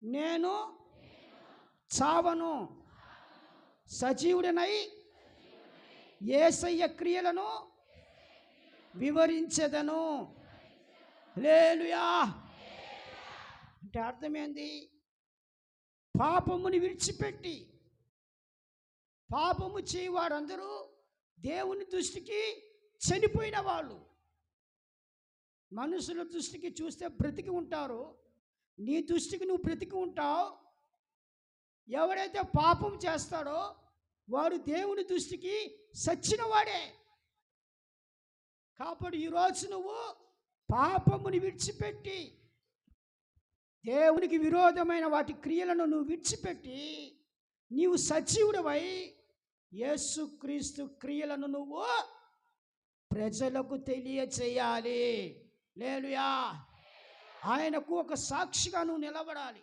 నేను చావను, సజీవుడనై యేసయ్య క్రియలను వివరించెదను. హల్లెలూయా. అంటే అర్థమేంది? పాపముని విడిచిపెట్టి పాపము చేయవారందరూ దేవుని దృష్టికి చనిపోయిన వాళ్ళు. మనుషుల దృష్టికి చూస్తే బ్రతికి ఉంటారు, నీ దృష్టికి నువ్వు బ్రతికి ఉంటావు. ఎవడైతే పాపం చేస్తాడో వాడు దేవుని దృష్టికి సచ్చిన వాడే. కాబట్టి ఈరోజు నువ్వు పాపముని విడిచిపెట్టి దేవునికి విరోధమైన వాటి క్రియలను నువ్వు విడిచిపెట్టి నీవు సజీవుడవై యేసుక్రీస్తు క్రియలను నువ్వు ప్రజలకు తెలియచేయాలి. హల్లెలూయా. ఆయనకు ఒక సాక్షిగా నువ్వు నిలబడాలి.